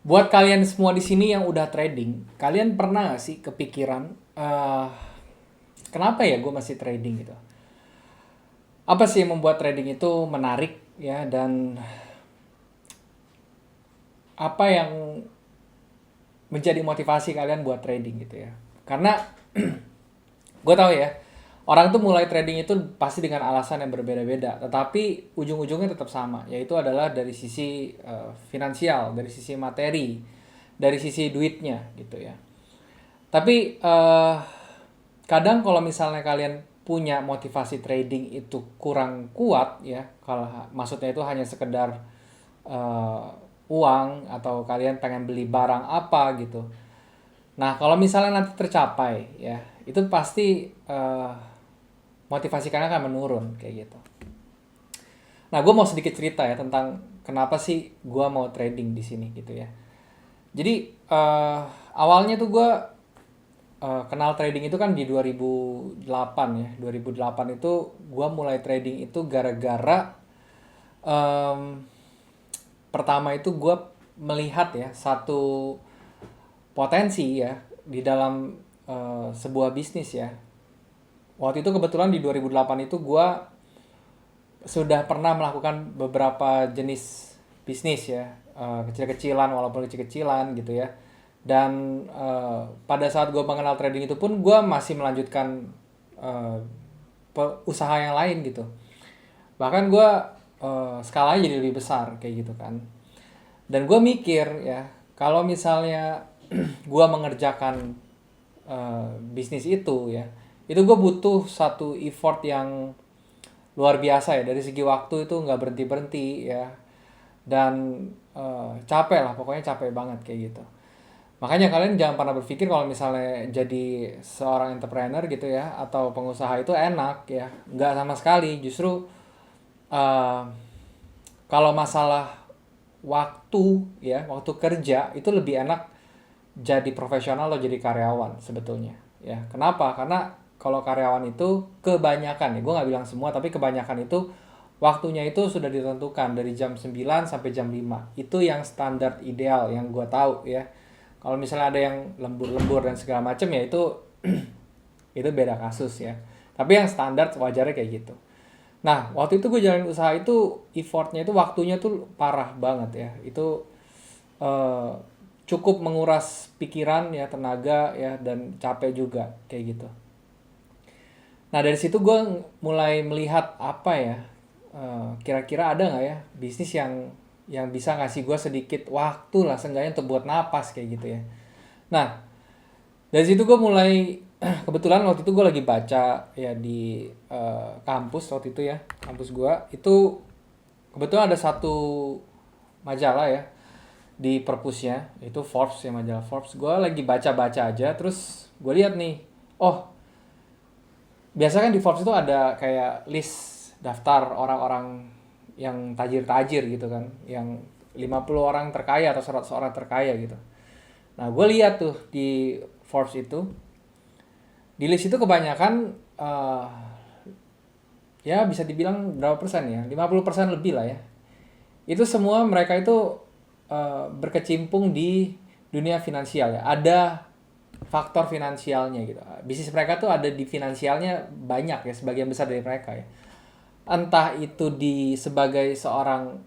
Buat kalian semua di sini yang udah trading, kalian pernah gak sih kepikiran, kenapa ya gue masih trading gitu? Apa sih yang membuat trading itu menarik ya, dan apa yang menjadi motivasi kalian buat trading gitu ya? Karena gue tahu ya, orang tuh mulai trading itu pasti dengan alasan yang berbeda-beda, tetapi ujung-ujungnya tetap sama, yaitu adalah dari sisi finansial, dari sisi materi, dari sisi duitnya gitu ya. Tapi kadang kalau misalnya kalian punya motivasi trading itu kurang kuat ya, kalau maksudnya itu hanya sekedar eh, uang atau kalian pengen beli barang apa gitu. Nah, kalau misalnya nanti tercapai ya, itu pasti motivasi kalian akan menurun kayak gitu. Nah, gue mau sedikit cerita ya tentang kenapa sih gue mau trading di sini gitu ya. Jadi awalnya tuh gue kenal trading itu kan di 2008 ya. 2008 itu gue mulai trading itu gara-gara em, pertama itu gue melihat ya satu potensi ya di dalam sebuah bisnis ya. Waktu itu kebetulan di 2008 itu gue sudah pernah melakukan beberapa jenis bisnis ya, kecil-kecilan walaupun kecil-kecilan gitu ya. Dan pada saat gue mengenal trading itu pun gue masih melanjutkan eh, usaha yang lain gitu. Bahkan gue skalanya jadi lebih besar kayak gitu kan. Dan gue mikir ya, kalau misalnya gue mengerjakan bisnis itu ya, itu gue butuh satu effort yang luar biasa ya, dari segi waktu itu nggak berhenti berhenti ya, dan capek lah, pokoknya capek banget kayak gitu. Makanya kalian jangan pernah berpikir kalau misalnya jadi seorang entrepreneur gitu ya atau pengusaha itu enak ya, nggak sama sekali. Justru eh, kalau masalah waktu ya, waktu kerja itu lebih enak jadi profesional atau jadi karyawan sebetulnya ya. Kenapa? Karena kalau karyawan itu kebanyakan ya, gue nggak bilang semua tapi kebanyakan itu waktunya itu sudah ditentukan dari jam 9 sampai jam 5. Itu yang standar ideal yang gue tahu ya. Kalau misalnya ada yang lembur-lembur dan segala macam ya itu beda kasus ya. Tapi yang standar wajarnya kayak gitu. Nah, waktu itu gue jalanin usaha itu effortnya itu waktunya tuh parah banget ya. Itu eh, cukup menguras pikiran ya, tenaga ya, dan capek juga kayak gitu. Nah, dari situ gue mulai melihat apa ya, kira-kira ada nggak ya bisnis yang bisa ngasih gue sedikit waktu lah seenggaknya untuk buat napas kayak gitu ya. Nah, dari situ gue mulai kebetulan waktu itu gue lagi baca ya di kampus waktu itu ya, kampus gue itu kebetulan ada satu majalah ya di perpusnya, itu Forbes ya, majalah Forbes. Gue lagi baca-baca aja terus gue lihat nih, oh biasa kan di Forbes itu ada kayak list daftar orang-orang yang tajir-tajir gitu kan, yang 50 orang terkaya atau 100 orang terkaya gitu. Nah, gue lihat tuh di Forbes itu, di list itu kebanyakan ya bisa dibilang berapa persen ya, 50% lebih lah ya. Itu semua mereka itu berkecimpung di dunia finansial ya. Ada faktor finansialnya gitu. Bisnis mereka tuh ada di finansialnya banyak ya, sebagian besar dari mereka ya. Entah itu sebagai seorang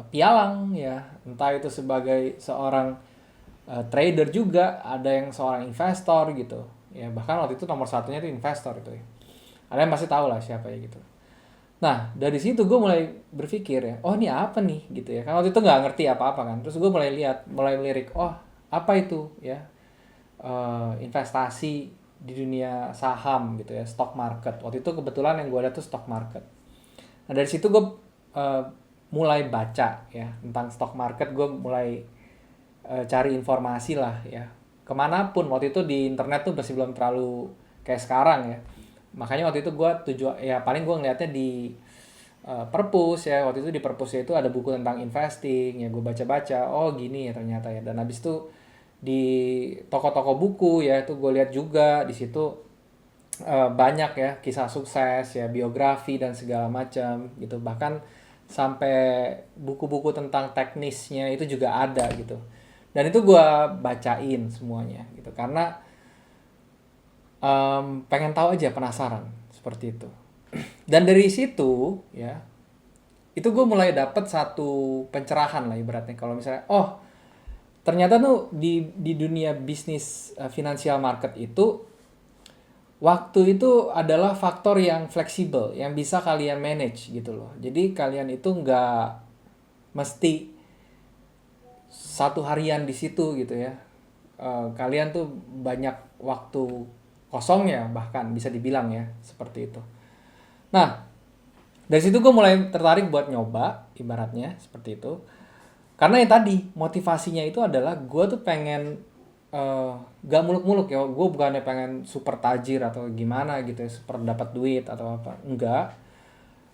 pialang ya, entah itu sebagai seorang trader juga, ada yang seorang investor gitu. Ya, bahkan waktu itu nomor satunya itu investor itu ya. Kalian pasti tahu lah siapa ya gitu. Nah, dari situ gue mulai berpikir ya, oh ini apa nih gitu ya. Kan waktu itu nggak ngerti apa-apa kan. Terus gue mulai lihat, mulai melirik, oh apa itu ya, investasi di dunia saham gitu ya, stock market. Waktu itu kebetulan yang gue lihat tuh stock market. Nah, dari situ gue uh, mulai baca ya tentang stock market. Gue mulai cari informasi lah ya. Kemanapun waktu itu di internet tuh masih belum terlalu kayak sekarang ya. Makanya waktu itu gue tujuan ya, paling gue ngeliatnya di perpus ya. Waktu itu di perpus itu ada buku tentang investing ya, gue baca-baca, oh gini ya ternyata ya. Dan habis itu di toko-toko buku ya itu gue lihat juga di situ banyak ya kisah sukses ya, biografi dan segala macam gitu. Bahkan sampai buku-buku tentang teknisnya itu juga ada gitu. Dan itu gue bacain semuanya gitu karena pengen tahu aja, penasaran seperti itu. Dan dari situ ya, itu gue mulai dapet satu pencerahan lah ibaratnya, kalau misalnya oh ternyata tuh di dunia bisnis financial market itu waktu itu adalah faktor yang fleksibel yang bisa kalian manage gitu loh. Jadi kalian itu nggak mesti satu harian di situ gitu ya. Kalian tuh banyak waktu kosong ya, bahkan bisa dibilang ya seperti itu. Nah, dari situ gue mulai tertarik buat nyoba, ibaratnya seperti itu. Karena yang tadi motivasinya itu adalah gue tuh pengen gak muluk-muluk ya. Gue bukannya pengen super tajir atau gimana gitu ya, super dapat duit atau apa, enggak.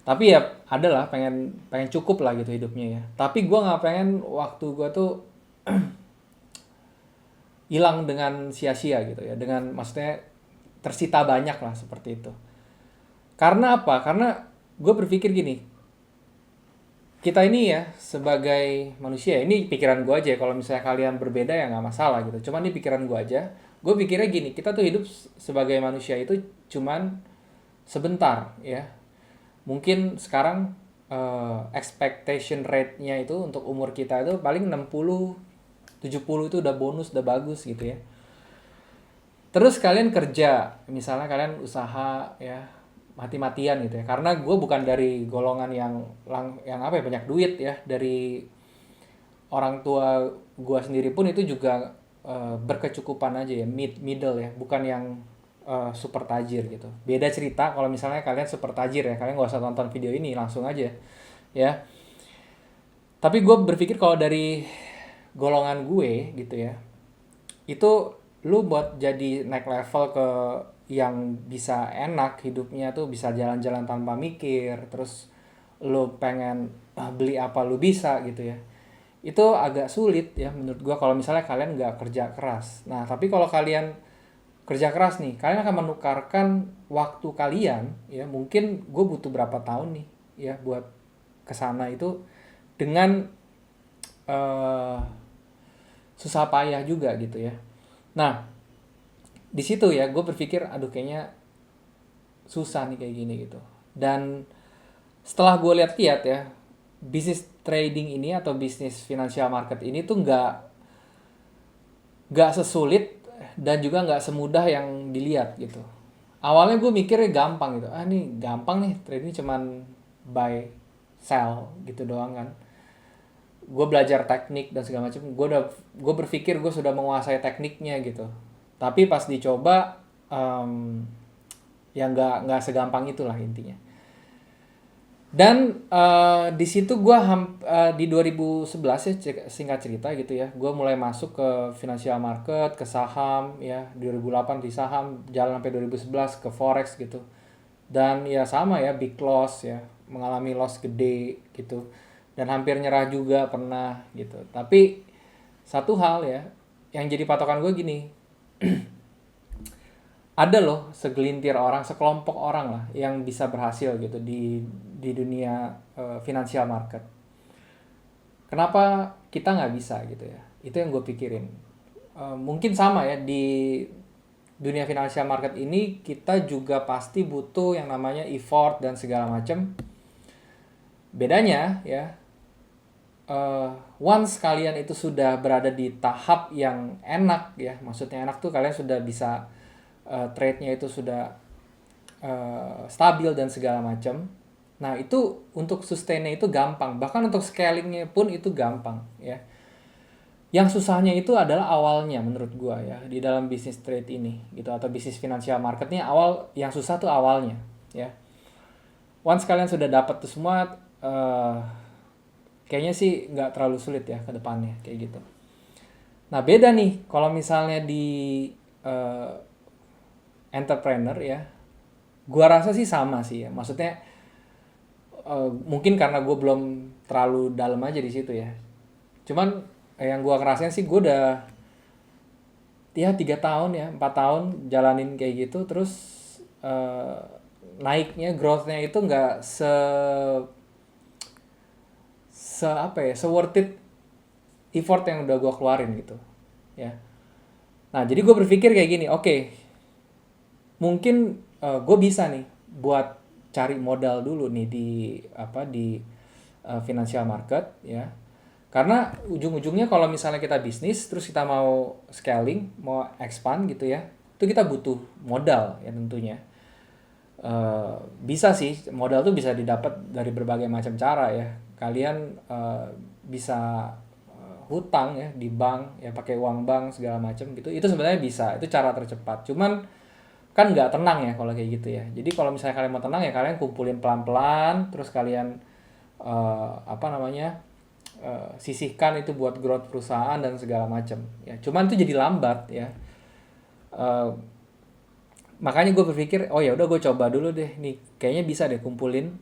Tapi ya adalah pengen pengen cukup lah gitu hidupnya ya. Tapi gue nggak pengen waktu gue tuh hilang dengan sia-sia gitu ya, dengan maksudnya tersita banyak lah seperti itu. Karena apa? Karena gue berpikir gini, kita ini ya sebagai manusia, ini pikiran gue aja ya, kalau misalnya kalian berbeda ya nggak masalah gitu, cuman ini pikiran gue aja. Gue pikirnya gini, kita tuh hidup sebagai manusia itu cuman sebentar ya. Mungkin sekarang expectation rate-nya itu untuk umur kita itu paling 60 70 itu udah bonus, udah bagus gitu ya. Terus kalian kerja, misalnya kalian usaha ya, mati-matian gitu ya. Karena gue bukan dari golongan yang apa ya, banyak duit ya. Dari orang tua gue sendiri pun itu juga berkecukupan aja ya, middle ya, bukan yang super tajir gitu. Beda cerita kalau misalnya kalian super tajir ya, kalian gak usah tonton video ini, langsung aja ya. Tapi gue berpikir kalau dari golongan gue gitu ya, itu lu buat jadi naik level ke yang bisa enak hidupnya tuh, bisa jalan-jalan tanpa mikir, terus lu pengen beli apa lu bisa gitu ya, itu agak sulit ya menurut gua kalau misalnya kalian nggak kerja keras. Nah tapi kalau kalian kerja keras nih, kalian akan menukarkan waktu kalian ya, mungkin gue butuh berapa tahun nih ya buat kesana itu dengan eh, susah payah juga gitu ya. Nah di situ ya gue berpikir aduh kayaknya susah nih kayak gini gitu. Dan setelah gue lihat-lihat ya, bisnis trading ini atau bisnis financial market ini tuh nggak sesulit dan juga nggak semudah yang dilihat gitu. Awalnya gue mikirnya gampang gitu, ah nih gampang nih trading, cuman buy sell gitu doang kan. Gue belajar teknik dan segala macam, gue berpikir gue sudah menguasai tekniknya gitu. Tapi pas dicoba ya nggak segampang itulah intinya. Dan di situ gue di 2011 ya, singkat cerita gitu ya, gue mulai masuk ke financial market, ke saham ya, 2008 di saham, jalan sampai 2011 ke forex gitu. Dan ya sama ya, big loss ya, mengalami loss gede gitu. Dan hampir nyerah juga pernah gitu. Tapi satu hal ya, yang jadi patokan gue gini, ada loh segelintir orang, sekelompok orang lah yang bisa berhasil gitu di dunia financial market. Kenapa kita nggak bisa gitu ya? Itu yang gue pikirin. Mungkin sama ya, di dunia financial market ini kita juga pasti butuh yang namanya effort dan segala macam. Bedanya ya, once kalian itu sudah berada di tahap yang enak ya, maksudnya enak tuh kalian sudah bisa trade-nya itu sudah stabil dan segala macam. Nah itu untuk sustain-nya itu gampang, bahkan untuk scaling-nya pun itu gampang ya. Yang susahnya itu adalah awalnya menurut gua ya, di dalam bisnis trade ini gitu, atau bisnis financial marketnya, awal yang susah tuh awalnya ya. Once kalian sudah dapat tuh semua, kayaknya sih nggak terlalu sulit ya ke depannya kayak gitu. Nah beda nih kalau misalnya di uh, entrepreneur ya, gua rasa sih sama sih ya, maksudnya mungkin karena gue belum terlalu dalam aja di situ ya. Cuman yang gue ngerasain sih, gue udah ya 3 tahun ya, 4 tahun jalanin kayak gitu, terus naiknya, growthnya itu nggak se apa ya, se worth it effort yang udah gue keluarin gitu ya. Nah jadi gue berpikir kayak gini, oke, mungkin gue bisa nih buat cari modal dulu nih di financial market ya. Karena ujung-ujungnya kalau misalnya kita bisnis terus kita mau scaling, mau expand gitu ya, itu kita butuh modal ya tentunya. Bisa sih, modal tuh bisa didapat dari berbagai macam cara ya. Kalian bisa hutang ya di bank ya, pakai uang bank segala macam gitu. Itu sebenarnya bisa, itu cara tercepat. Cuman kan nggak tenang ya kalau kayak gitu ya. Jadi kalau misalnya kalian mau tenang ya kalian kumpulin pelan-pelan, terus kalian apa namanya, sisihkan itu buat growth perusahaan dan segala macam ya. Cuman itu jadi lambat ya. Eh, Makanya gue berpikir, oh ya udah gue coba dulu deh nih, kayaknya bisa deh kumpulin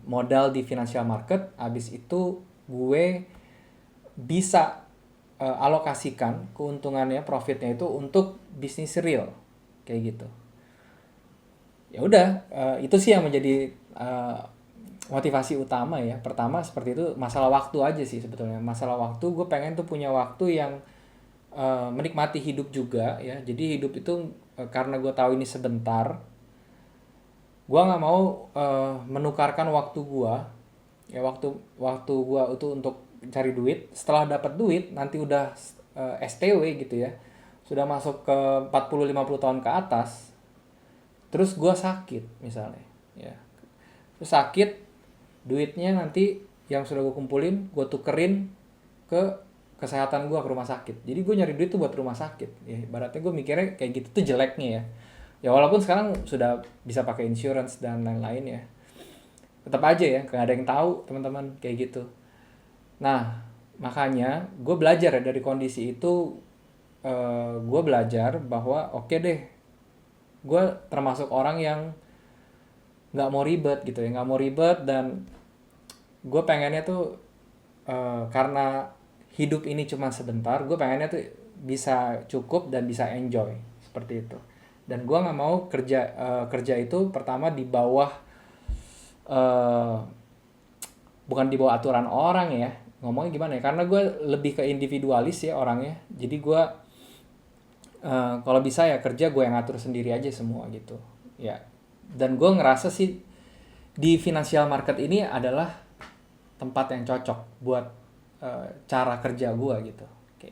modal di financial market. Abis itu gue bisa alokasikan keuntungannya, profitnya itu untuk bisnis real kayak gitu. Ya udah, itu sih yang menjadi motivasi utama ya. Pertama seperti itu, masalah waktu aja sih sebetulnya. Masalah waktu, gue pengen tuh punya waktu yang menikmati hidup juga ya. Jadi hidup itu karena gue tahu ini sebentar, gue nggak mau menukarkan waktu gue ya, waktu waktu gue itu untuk cari duit. Setelah dapat duit nanti udah STW gitu ya, sudah masuk ke 40-50 tahun ke atas, terus gue sakit misalnya ya, terus sakit, duitnya nanti yang sudah gue kumpulin gue tukerin ke kesehatan gue, ke rumah sakit. Jadi gue nyari duit tuh buat rumah sakit ya, ibaratnya gue mikirnya kayak gitu tuh jeleknya ya. Ya walaupun sekarang sudah bisa pakai insurance dan lain-lain ya, tetap aja ya nggak ada yang tahu teman-teman kayak gitu. Nah makanya gue belajar ya dari kondisi itu. Gue belajar bahwa oke deh, gue termasuk orang yang nggak mau ribet gitu ya, nggak mau ribet. Dan gue pengennya tuh karena hidup ini cuma sebentar, gue pengennya tuh bisa cukup dan bisa enjoy seperti itu. Dan gue nggak mau kerja itu pertama di bawah eh, bukan di bawah aturan orang ya, ngomongnya gimana ya, karena gue lebih ke individualis ya orangnya. Jadi gue kalau bisa ya kerja gue yang ngatur sendiri aja semua gitu ya. Dan gue ngerasa sih di financial market ini adalah tempat yang cocok buat cara kerja gue gitu. Oke.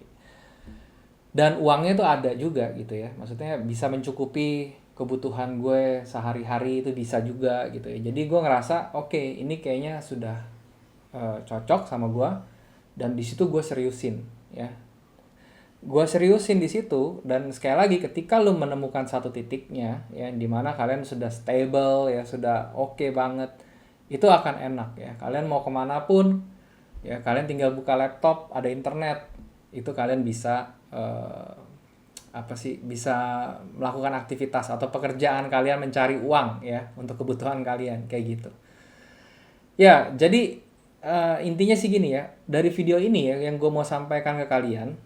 Dan uangnya tuh ada juga gitu ya, maksudnya bisa mencukupi kebutuhan gue sehari-hari, itu bisa juga gitu ya. Jadi gue ngerasa oke, ini kayaknya sudah cocok sama gue, dan di situ gue seriusin ya. Gue seriusin di situ. Dan sekali lagi, ketika lu menemukan satu titiknya ya dimana kalian sudah stable ya, sudah oke banget, itu akan enak ya. Kalian mau kemana pun ya, kalian tinggal buka laptop, ada internet, itu kalian bisa bisa melakukan aktivitas atau pekerjaan kalian, mencari uang ya untuk kebutuhan kalian kayak gitu ya. Jadi intinya sih gini ya, dari video ini ya yang gue mau sampaikan ke kalian,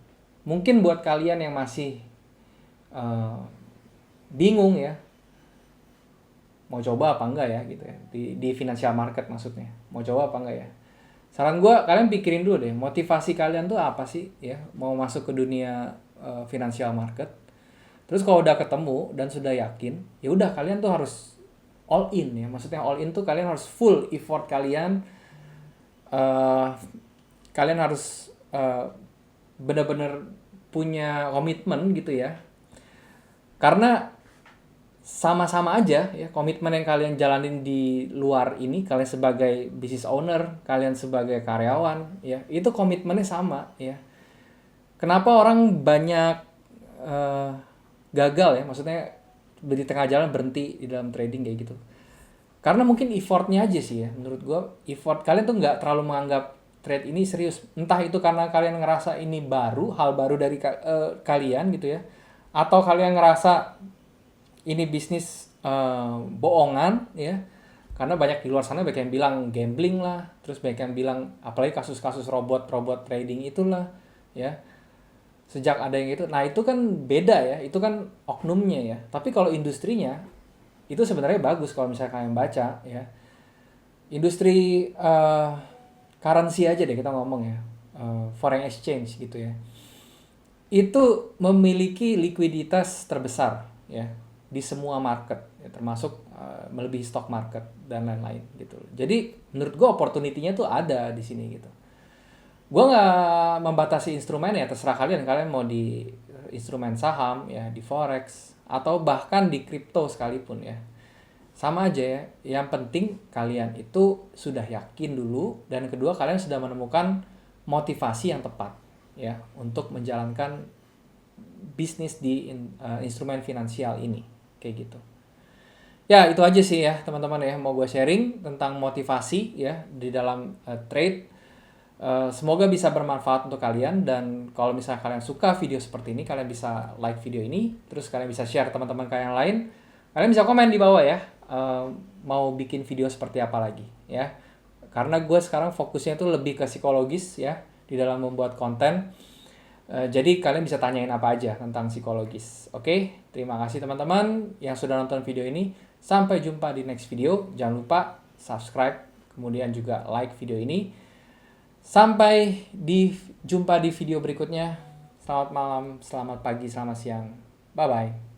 mungkin buat kalian yang masih bingung ya mau coba apa enggak ya gitu ya, di financial market maksudnya, mau coba apa enggak ya, saran gue kalian pikirin dulu deh motivasi kalian tuh apa sih ya, mau masuk ke dunia financial market. Terus kalau udah ketemu dan sudah yakin, ya udah kalian tuh harus all in ya, maksudnya all in tuh kalian harus full effort kalian. Kalian harus benar-benar punya komitmen gitu ya, karena sama-sama aja ya, komitmen yang kalian jalanin di luar ini, kalian sebagai business owner, kalian sebagai karyawan ya, itu komitmennya sama ya. Kenapa orang banyak gagal ya, maksudnya di tengah jalan berhenti di dalam trading kayak gitu, karena mungkin effortnya aja sih ya. Menurut gue effort kalian tuh nggak terlalu menganggap trade ini serius. Entah itu karena kalian ngerasa ini baru, hal baru dari kalian gitu ya, atau kalian ngerasa ini bisnis bohongan ya, karena banyak di luar sana banyak yang bilang gambling lah, terus banyak yang bilang apalagi kasus-kasus robot trading itulah ya, sejak ada yang itu. Nah itu kan beda ya, itu kan oknumnya ya. Tapi kalau industrinya itu sebenarnya bagus kalau misalnya kalian baca ya. Industri currency aja deh kita ngomong ya, foreign exchange gitu ya, itu memiliki likuiditas terbesar ya di semua market ya, termasuk melebihi stock market dan lain-lain gitu. Jadi menurut gue opportunity-nya tuh ada di sini gitu. Gue nggak membatasi instrumen ya, terserah kalian mau di instrumen saham ya, di forex atau bahkan di kripto sekalipun ya, sama aja ya. Yang penting kalian itu sudah yakin dulu, dan kedua kalian sudah menemukan motivasi yang tepat ya untuk menjalankan bisnis di instrumen finansial ini kayak gitu. Ya itu aja sih ya teman-teman ya, mau gue sharing tentang motivasi ya di dalam trade. Semoga bisa bermanfaat untuk kalian, dan kalau misalnya kalian suka video seperti ini, kalian bisa like video ini, terus kalian bisa share teman-teman kalian yang lain. Kalian bisa komen di bawah ya, mau bikin video seperti apa lagi ya. Karena gue sekarang fokusnya tuh lebih ke psikologis ya di dalam membuat konten. Jadi kalian bisa tanyain apa aja tentang psikologis. Oke, terima kasih teman-teman yang sudah nonton video ini. Sampai jumpa di next video. Jangan lupa subscribe, kemudian juga like video ini. Sampai jumpa di video berikutnya. Selamat malam, selamat pagi, selamat siang. Bye-bye.